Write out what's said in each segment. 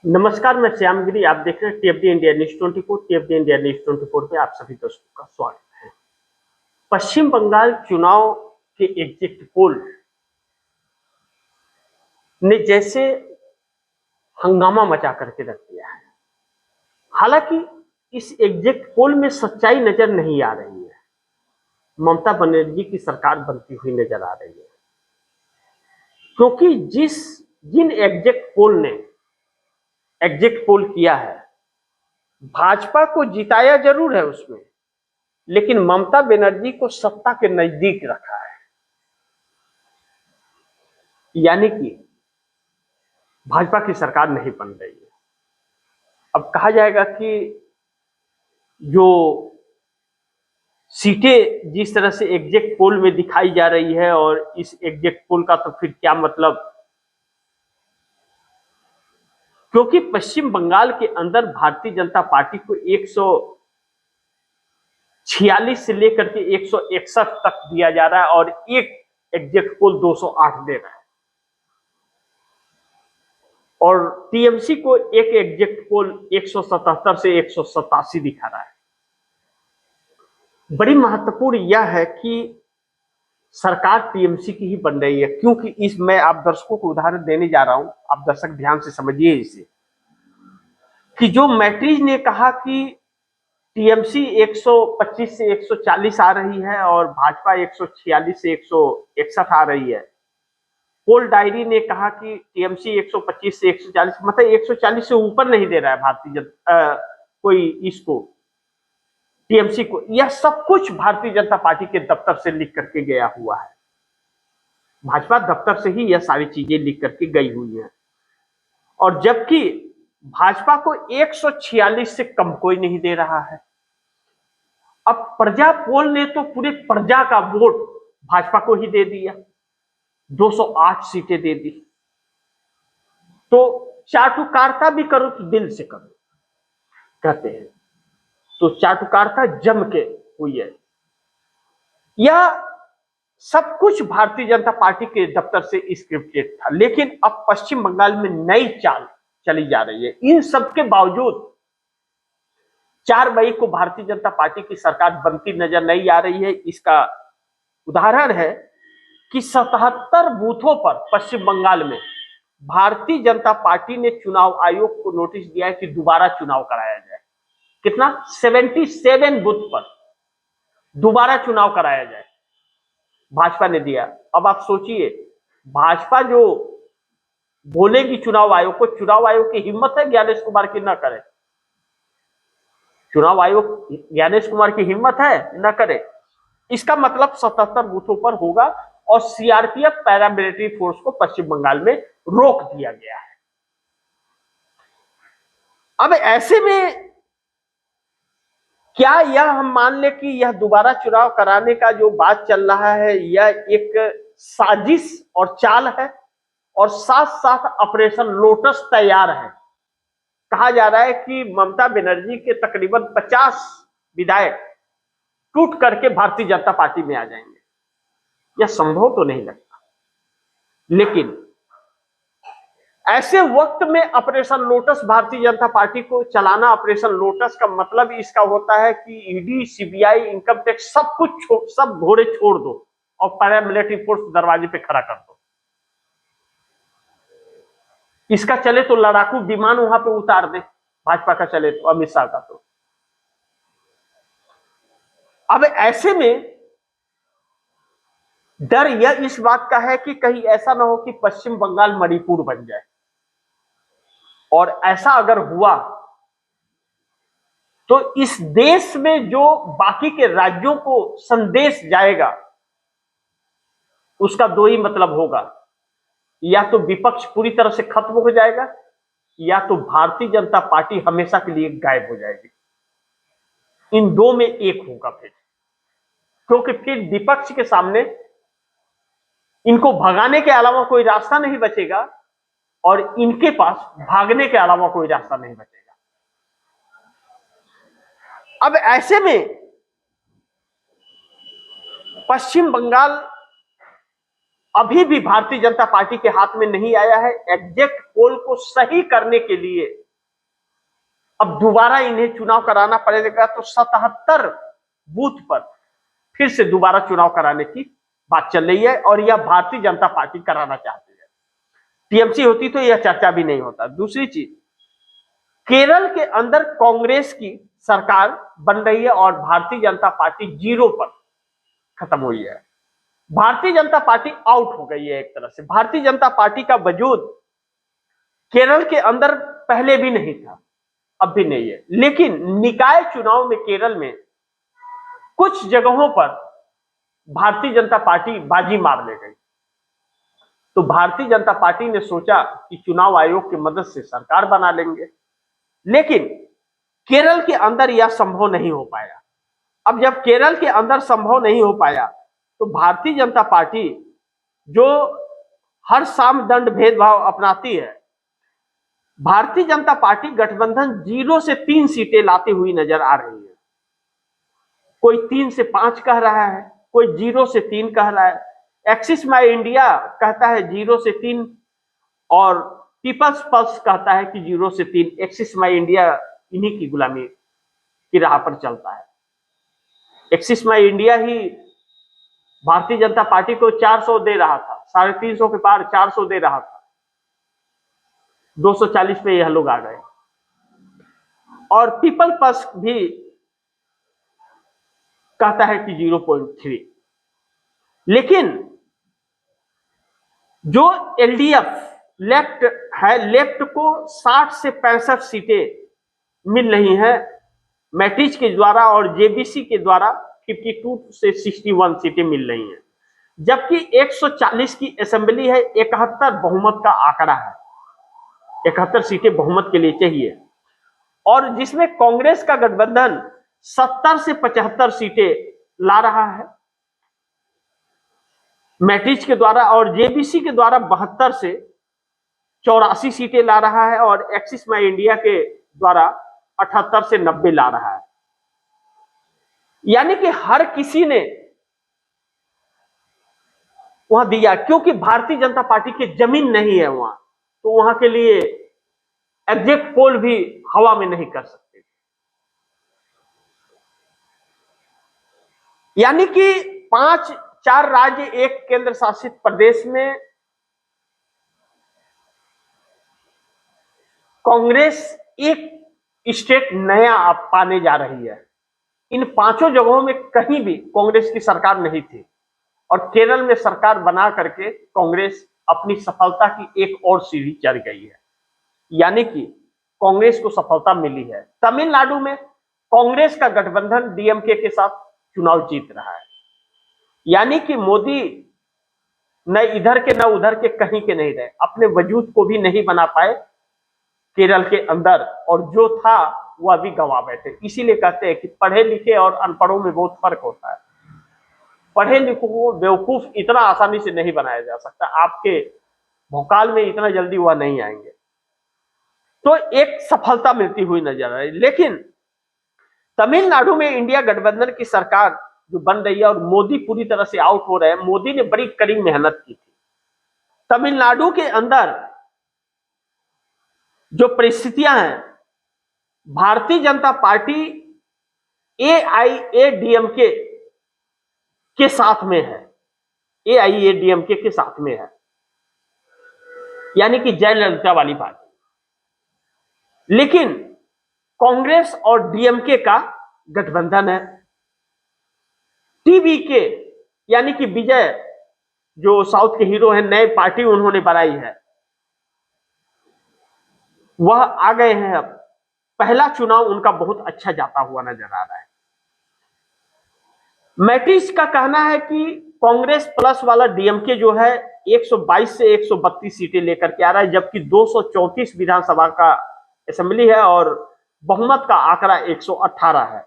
नमस्कार, मैं श्यामगिरी। आप देख रहे हैं टीएफडी इंडिया न्यूज 24। टीएफडी इंडिया न्यूज 24 पे आप सभी दर्शकों का स्वागत है। पश्चिम बंगाल चुनाव के एग्जिट पोल ने जैसे हंगामा मचा करके रख दिया है। हालांकि इस एग्जिट पोल में सच्चाई नजर नहीं आ रही है। ममता बनर्जी की सरकार बनती हुई नजर आ रही है, क्योंकि जिन एग्जिट पोल किया है, भाजपा को जिताया जरूर है उसमें, लेकिन ममता बनर्जी को सत्ता के नजदीक रखा है। यानी कि भाजपा की सरकार नहीं बन रही है। अब कहा जाएगा कि जो सीटें जिस तरह से एग्जिट पोल में दिखाई जा रही है, और इस एग्जिट पोल का तो फिर क्या मतलब, क्योंकि पश्चिम बंगाल के अंदर भारतीय जनता पार्टी को 146 से लेकर के 161 तक दिया जा रहा है, और एक एग्जिट पोल 208 दे रहा है, और टीएमसी को एक एग्जिट पोल 177 से 187 दिखा रहा है। बड़ी महत्वपूर्ण यह है कि सरकार टीएमसी की ही बन रही है, क्योंकि इस मैं आप दर्शकों को उदाहरण देने जा रहा हूं। आप दर्शक ध्यान से समझिए इसे, कि जो मैट्रिज ने कहा कि टीएमसी 125 से 140 आ रही है और भाजपा 146 से 161 आ रही है, पोल डायरी ने कहा कि टीएमसी 125 से 140, मतलब 140 से ऊपर नहीं दे रहा है भारतीय जनता कोई इसको टीएमसी को। यह सब कुछ भारतीय जनता पार्टी के दफ्तर से लिख करके गया हुआ है। भाजपा दफ्तर से ही यह सारी चीजें लिख करके गई हुई है, और जबकि भाजपा को 146 से कम कोई नहीं दे रहा है। अब प्रजा पोल ने तो पूरे प्रजा का वोट भाजपा को ही दे दिया, 208 सीटें दे दी। तो चाटुकारिता भी करो तो दिल से करो, कहते हैं। तो चाटुकारिता जम के हुई है। यह सब कुछ भारतीय जनता पार्टी के दफ्तर से स्क्रिप्टेड था, लेकिन अब पश्चिम बंगाल में नई चाल चली जा रही है। इन सब के बावजूद 4 मई को भारतीय जनता पार्टी की सरकार बनती नजर नहीं आ रही है। इसका उदाहरण है कि 77 बूथों पर पश्चिम बंगाल में भारतीय जनता पार्टी ने चुनाव आयोग को नोटिस दिया है कि दोबारा चुनाव कराया जाए। कितना? 77 बूथ पर दोबारा चुनाव कराया जाए, भाजपा ने दिया। अब आप सोचिए, भाजपा जो बोलेगी चुनाव आयोग को, चुनाव आयोग की हिम्मत है ज्ञानेश कुमार की न करे? चुनाव आयोग ज्ञानेश कुमार की हिम्मत है न करे? इसका मतलब 77 बूथों पर होगा, और सीआरपीएफ पैरामिलिट्री फोर्स को पश्चिम बंगाल में रोक दिया गया है। अब ऐसे में क्या यह हम मान ले कि यह दोबारा चुनाव कराने का जो बात चल रहा है, यह एक साजिश और चाल है, और साथ साथ ऑपरेशन लोटस तैयार है? कहा जा रहा है कि ममता बनर्जी के तकरीबन 50 विधायक टूट करके भारतीय जनता पार्टी में आ जाएंगे। यह संभव तो नहीं लगता, लेकिन ऐसे वक्त में operation lotus Bharatiya Janata party को चलाना, ऑपरेशन लोटस का मतलब इसका होता है कि ईडी, सीबीआई, इनकम टैक्स सब कुछ सब घोड़े छोड़ दो और पैरामिलिट्री फोर्स दरवाजे पे खड़ा कर दो। इसका चले तो लड़ाकू विमान वहां पे उतार दे, भाजपा का चले तो, अमित शाह का तो। अब ऐसे में डर यह इस बात का है कि कहीं ऐसा ना हो कि पश्चिम बंगाल मणिपुर बन जाए, और ऐसा अगर हुआ तो इस देश में जो बाकी के राज्यों को संदेश जाएगा, उसका दो ही मतलब होगा, या तो विपक्ष पूरी तरह से खत्म हो जाएगा, या तो भारतीय जनता पार्टी हमेशा के लिए गायब हो जाएगी। इन दो में एक होगा फिर, क्योंकि फिर विपक्ष के सामने इनको भगाने के अलावा कोई रास्ता नहीं बचेगा, और इनके पास भागने के अलावा कोई रास्ता नहीं बचेगा। अब ऐसे में पश्चिम बंगाल अभी भी भारतीय जनता पार्टी के हाथ में नहीं आया है। एग्जैक्ट पोल को सही करने के लिए अब दोबारा इन्हें चुनाव कराना पड़ेगा, तो 77 बूथ पर फिर से दोबारा चुनाव कराने की बात चल रही है और यह भारतीय जनता पार्टी कराना चाहती है। टीएमसी होती तो यह चर्चा भी नहीं होता। दूसरी चीज, केरल के अंदर कांग्रेस की सरकार बन रही है और भारतीय जनता पार्टी जीरो पर खत्म हुई है। भारतीय जनता पार्टी आउट हो गई है एक तरह से। भारतीय जनता पार्टी का वजूद केरल के अंदर पहले भी नहीं था, अब भी नहीं है। लेकिन निकाय चुनाव में केरल में कुछ जगहों पर भारतीय जनता पार्टी बाजी मार ले गई, तो भारतीय जनता पार्टी ने सोचा कि चुनाव आयोग की मदद से सरकार बना लेंगे, लेकिन केरल के अंदर यह संभव नहीं हो पाया। अब जब केरल के अंदर संभव नहीं हो पाया, तो भारतीय जनता पार्टी जो हर साम दंड भेदभाव अपनाती है, भारतीय जनता पार्टी गठबंधन 0 से 3 सीटें लाती हुई नजर आ रही है। कोई 3 से 5 कह रहा है, कोई 0 से 3 कह रहा है। एक्सिस माई इंडिया कहता है 0 से 3 और पीपल्स पल्स कहता है कि 0 से 3। एक्सिस माई इंडिया इन्हीं की गुलामी की राह पर चलता है। एक्सिस माई इंडिया ही भारतीय जनता पार्टी को 400 दे रहा था, 350 के पार 400 दे रहा था, 240 पे यह लोग आ गए। और पीपल पल्स भी कहता है कि 0.3। लेकिन जो एलडीएफ लेफ्ट है, लेफ्ट को 60 से 65 सीटें मिल रही हैं मैट्रिक्स के द्वारा और जेबीसी के द्वारा 52 से 61 सीटें मिल रही हैं, जबकि 140 की असेंबली है। 71 बहुमत का आंकड़ा है, 71 सीटें बहुमत के लिए चाहिए, और जिसमें कांग्रेस का गठबंधन 70 से 75 सीटें ला रहा है मैट्रिक्स के द्वारा, और जेबीसी के द्वारा 72 से 84 सीटें ला रहा है, और एक्सिस माई इंडिया के द्वारा 78 से 90 ला रहा है। यानी कि हर किसी ने वहां दिया, क्योंकि भारतीय जनता पार्टी की जमीन नहीं है वहां, तो वहां के लिए एग्जैक्ट पोल भी हवा में नहीं कर सकते। यानी कि 4 राज्य, एक केंद्र शासित प्रदेश में कांग्रेस एक स्टेट नया पाने जा रही है। इन 5 जगहों में कहीं भी कांग्रेस की सरकार नहीं थी, और केरल में सरकार बना करके कांग्रेस अपनी सफलता की एक और सीढ़ी चढ़ गई है। यानी कि कांग्रेस को सफलता मिली है। तमिलनाडु में कांग्रेस का गठबंधन डीएमके के साथ चुनाव जीत रहा है। यानी कि मोदी न इधर के न उधर के कहीं के नहीं रहे, अपने वजूद को भी नहीं बना पाए केरल के अंदर, और जो था वह भी गंवा बैठे। इसीलिए कहते हैं कि पढ़े लिखे और अनपढ़ों में बहुत फर्क होता है। पढ़े लिखों को बेवकूफ इतना आसानी से नहीं बनाया जा सकता, आपके भौकाल में इतना जल्दी वह नहीं आएंगे। तो एक सफलता मिलती हुई नजर आ रही। लेकिन तमिलनाडु में इंडिया गठबंधन की सरकार जो बन रही है और मोदी पूरी तरह से आउट हो रहे हैं, मोदी ने बड़ी कड़ी मेहनत की थी। तमिलनाडु के अंदर जो परिस्थितियां हैं, भारतीय जनता पार्टी एआईएडीएमके के साथ में है, एआईएडीएमके के साथ में है, यानी कि जयललिता वाली पार्टी। लेकिन कांग्रेस और डीएमके का गठबंधन है। टीवीके यानी कि विजय, जो साउथ के हीरो हैं, नए पार्टी उन्होंने बनाई है, वह आ गए हैं। अब पहला चुनाव उनका बहुत अच्छा जाता हुआ नजर आ रहा है। मैट्रिक्स का कहना है कि कांग्रेस प्लस वाला डीएमके जो है 122 से 132 सीटें लेकर के आ रहा है, जबकि 234 विधानसभा का असेंबली है और बहुमत का आंकड़ा 118 है।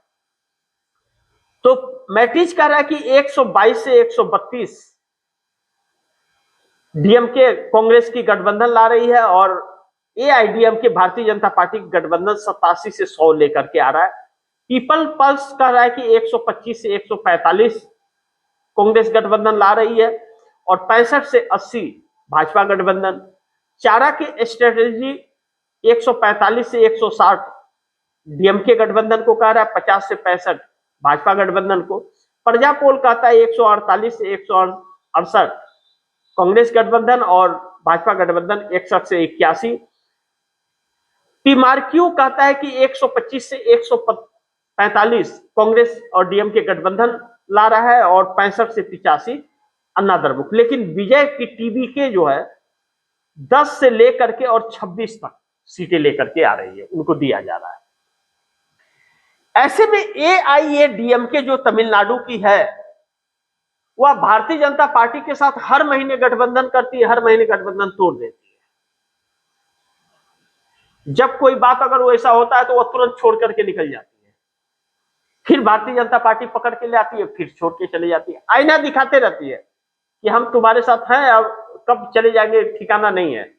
तो मैट्रिक्स कह रहा है कि 122 से 132 डीएमके कांग्रेस की गठबंधन ला रही है, और एआईडीएमके भारतीय जनता पार्टी की गठबंधन 87 से 100 लेकर के आ रहा है। पीपल पल्स कह रहा है कि 125 से 145 कांग्रेस गठबंधन ला रही है, और 65 से 80 भाजपा गठबंधन। चारा की स्ट्रेटेजी 145 से 160 डीएमके गठबंधन को कह रहा है, 50 से 65 भाजपा गठबंधन को। प्रजा पोल कहता है 148 से 168 कांग्रेस गठबंधन और भाजपा गठबंधन 61 से 81। पीमारक्यू कहता है कि 125 से 145 कांग्रेस और डीएमके गठबंधन ला रहा है और 65 से 85 अन्ना द्रमुक। लेकिन विजय की टीवीके जो है 10 से लेकर के और 26 तक सीटें लेकर के आ रही है, उनको दिया जा रहा है। ऐसे में एआईएडीएमके जो तमिलनाडु की है वह भारतीय जनता पार्टी के साथ हर महीने गठबंधन करती है, हर महीने गठबंधन तोड़ देती है। जब कोई बात अगर वैसा होता है तो वह तुरंत छोड़ करके निकल जाती है, फिर भारतीय जनता पार्टी पकड़ के ले आती है, फिर छोड़ के चली जाती है, आईना दिखाते रहती है कि हम तुम्हारे साथ हैं, अब कब चले जाएंगे ठिकाना नहीं है।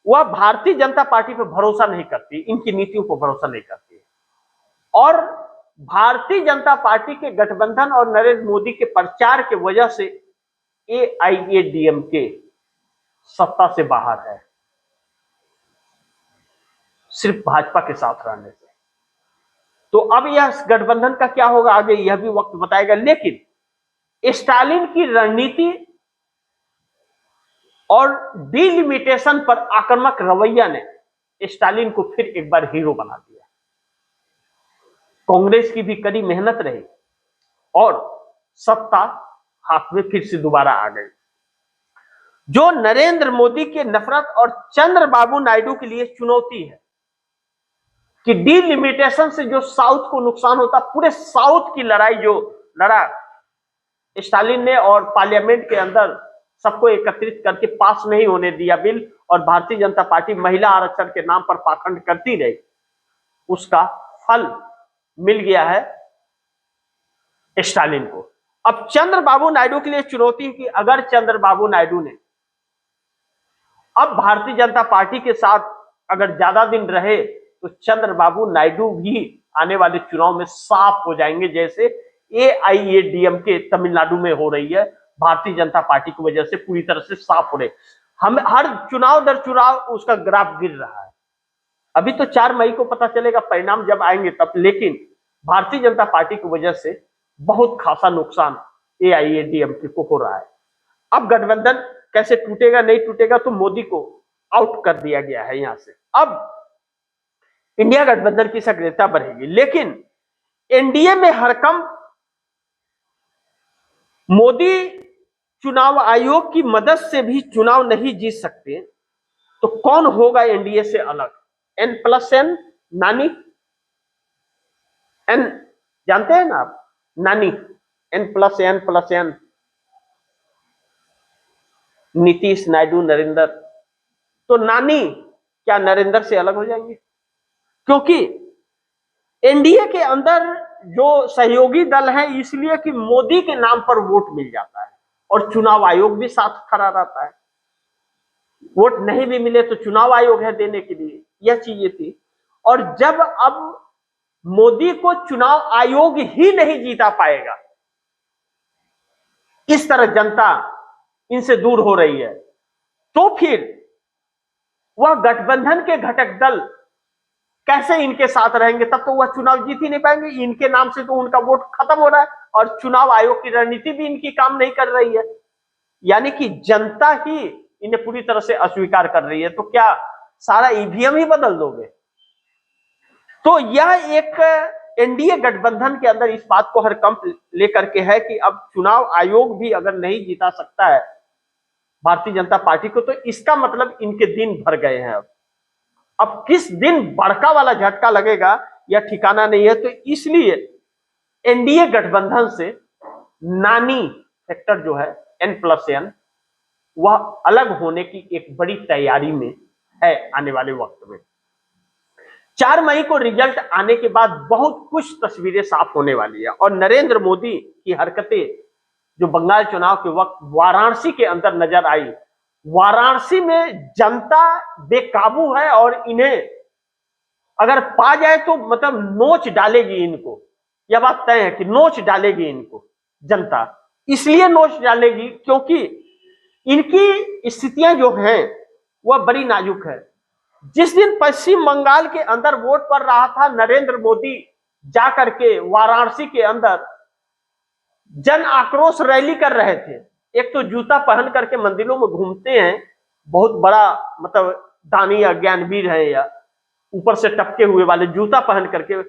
वह भारतीय जनता पार्टी पर भरोसा नहीं करती, इनकी नीतियों पर भरोसा नहीं करती और भारतीय जनता पार्टी के गठबंधन और नरेंद्र मोदी के प्रचार के वजह से एआईएडीएमके सत्ता से बाहर है, सिर्फ भाजपा के साथ रहने से। तो अब यह गठबंधन का क्या होगा आगे, यह भी वक्त बताएगा। लेकिन स्टालिन की रणनीति और डिलिमिटेशन पर आक्रामक रवैया ने स्टालिन को फिर एक बार हीरो बना दिया। कांग्रेस की भी कड़ी मेहनत रही और सत्ता हाथ में फिर से दोबारा आ गई। जो नरेंद्र मोदी के नफरत और चंद्रबाबू नायडू के लिए चुनौती है कि डिलिमिटेशन से जो साउथ को नुकसान होता, पूरे साउथ की लड़ाई जो लड़ा स्टालिन ने और पार्लियामेंट के अंदर सबको एकत्रित करके पास नहीं होने दिया बिल और भारतीय जनता पार्टी महिला आरक्षण के नाम पर पाखंड करती रही, उसका फल मिल गया है स्टालिन को। अब चंद्रबाबू नायडू के लिए चुनौती है कि अगर चंद्रबाबू नायडू ने अब भारतीय जनता पार्टी के साथ अगर ज्यादा दिन रहे तो चंद्रबाबू नायडू भी आने वाले चुनाव में साफ हो जाएंगे, जैसे एआईएडीएमके तमिलनाडु में हो रही है, भारतीय जनता पार्टी की वजह से पूरी तरह से साफ हो रही। हम हर चुनाव दर चुनाव उसका ग्राफ गिर रहा है। अभी तो 4 मई को पता चलेगा परिणाम जब आएंगे तब, लेकिन भारतीय जनता पार्टी की वजह से बहुत खासा नुकसान एआईएडीएमके को हो रहा है। अब गठबंधन कैसे टूटेगा नहीं टूटेगा, तो मोदी को आउट कर दिया गया है यहां से। अब इंडिया गठबंधन की सक्रियता बढ़ेगी, लेकिन एनडीए में हरकंप मोदी चुनाव आयोग की मदद से भी चुनाव नहीं जीत सकते, तो कौन होगा एनडीए से अलग? N+N नानी, N जानते हैं ना आप, नानी, N+N+N, नीतीश, नायडू, नरेंद्र। तो नानी क्या नरेंद्र से अलग हो जाएंगे? क्योंकि एनडीए के अंदर जो सहयोगी दल है, इसलिए कि मोदी के नाम पर वोट मिल जाता है और चुनाव आयोग भी साथ खड़ा रहता है। वोट नहीं भी मिले तो चुनाव आयोग है देने के लिए, यह चीजें थी। और जब अब मोदी को चुनाव आयोग ही नहीं जीता पाएगा, इस तरह जनता इनसे दूर हो रही है, तो फिर वह गठबंधन के घटक दल कैसे इनके साथ रहेंगे? तब तो वह चुनाव जीत ही नहीं पाएंगे। इनके नाम से तो उनका वोट खत्म हो रहा है और चुनाव आयोग की रणनीति भी इनकी काम नहीं कर रही है, यानी कि जनता ही इन्हें पूरी तरह से अस्वीकार कर रही है। तो क्या सारा ईवीएम ही बदल दोगे? तो यह एक एनडीए गठबंधन के अंदर इस बात को हरकंप लेकर के है कि अब चुनाव आयोग भी अगर नहीं जीता सकता है भारतीय जनता पार्टी को, तो इसका मतलब इनके दिन भर गए हैं। अब किस दिन बड़का वाला झटका लगेगा यह ठिकाना नहीं है। तो इसलिए एनडीए गठबंधन से नानी फैक्टर जो है N+N, वह अलग होने की एक बड़ी तैयारी में है आने वाले वक्त में। 4 मई को रिजल्ट आने के बाद बहुत कुछ तस्वीरें साफ होने वाली है और नरेंद्र मोदी की हरकतें जो बंगाल चुनाव के वक्त वाराणसी के अंदर नजर आई, वाराणसी में जनता बेकाबू है और इन्हें अगर पा जाए तो मतलब नोच डालेगी इनको। यह बात तय है कि नोच डालेगी इनको जनता। इसलिए नोच डालेगी क्योंकि इनकी स्थितियां जो हैं वह बड़ी नाजुक है। जिस दिन पश्चिम बंगाल के अंदर वोट पड़ रहा था, नरेंद्र मोदी जाकर के वाराणसी के अंदर जन आक्रोश रैली कर रहे थे। एक तो जूता पहन करके मंदिरों में घूमते हैं, बहुत बड़ा मतलब दानी या ज्ञानवीर है, या ऊपर से टपके हुए वाले जूता पहन करके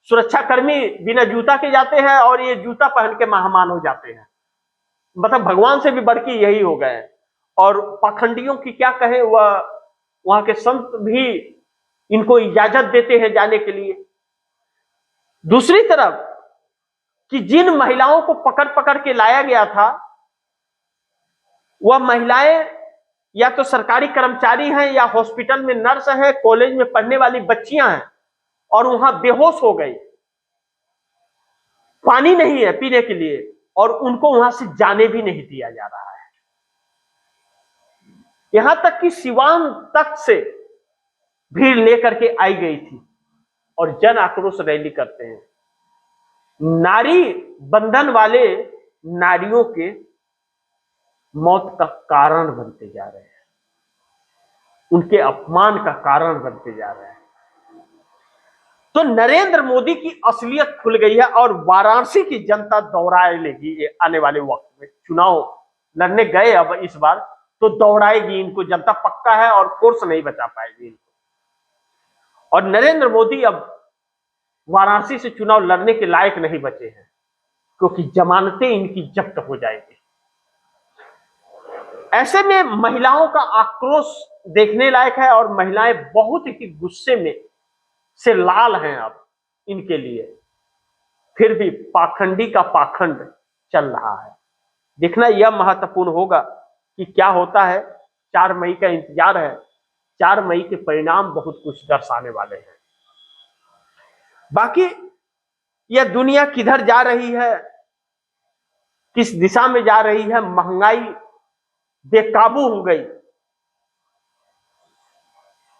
सुरक्षाकर्मी बिना जूता के जाते हैं और ये जूता पहन के मेहमान हो जाते हैं। मतलब भगवान से भी बढ़ के यही हो गए। और पाखंडियों की क्या कहें, वह वहां के संत भी इनको इजाजत देते हैं जाने के लिए। दूसरी तरफ कि जिन महिलाओं को पकड़ पकड़ के लाया गया था, वह महिलाएं या तो सरकारी कर्मचारी हैं, या हॉस्पिटल में नर्स हैं, कॉलेज में पढ़ने वाली बच्चियां हैं, और वहां बेहोश हो गई। पानी नहीं है पीने के लिए, और उनको वहां से जाने भी नहीं दिया जा रहा है। यहां तक कि सिवान तक से भीड़ लेकर के आई गई थी और जन आक्रोश रैली करते हैं। नारी बंधन वाले नारियों के मौत का कारण बनते जा रहे हैं, उनके अपमान का कारण बनते जा रहे हैं। तो नरेंद्र मोदी की असलियत खुल गई है और वाराणसी की जनता दौड़ाए लेगी आने वाले वक्त में। चुनाव लड़ने गए अब इस बार तो दौड़ाएगी इनको जनता, पक्का है, और फोर्स नहीं बचा पाएगी इनको। और नरेंद्र मोदी अब वाराणसी से चुनाव लड़ने के लायक नहीं बचे हैं, क्योंकि जमानतें इनकी जब्त हो जाएगी। ऐसे में महिलाओं का आक्रोश देखने लायक है और महिलाएं बहुत ही गुस्से में से लाल हैं अब इनके लिए। फिर भी पाखंडी का पाखंड चल रहा है। देखना यह महत्वपूर्ण होगा कि क्या होता है। 4 मई का इंतजार है। 4 मई के परिणाम बहुत कुछ दर्शाने वाले हैं। बाकी यह दुनिया किधर जा रही है, किस दिशा में जा रही है, महंगाई बेकाबू हो गई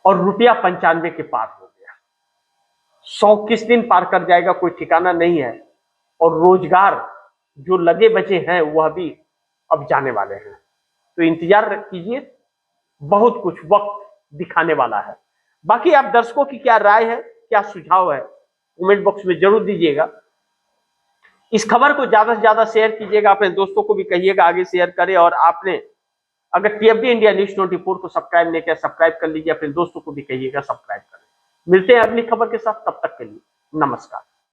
और रुपया 95 के पार हो गया। 100 किस दिन पार कर जाएगा कोई ठिकाना नहीं है। और रोजगार जो लगे बचे हैं वह भी अब जाने वाले हैं। तो इंतजार कीजिए, बहुत कुछ वक्त दिखाने वाला है। बाकी आप दर्शकों की क्या राय है, क्या सुझाव है, कमेंट बॉक्स में जरूर दीजिएगा। इस खबर को ज्यादा से ज्यादा शेयर कीजिएगा, अपने दोस्तों को भी कहिएगा आगे शेयर करें। और आपने अगर टीएफडी इंडिया न्यूज़ 24 को सब्सक्राइब नहीं किया, सब्सक्राइब कर लीजिए, अपने दोस्तों को भी कहिएगा सब्सक्राइब करें। मिलते हैं अगली खबर के साथ, तब तक के लिए नमस्कार।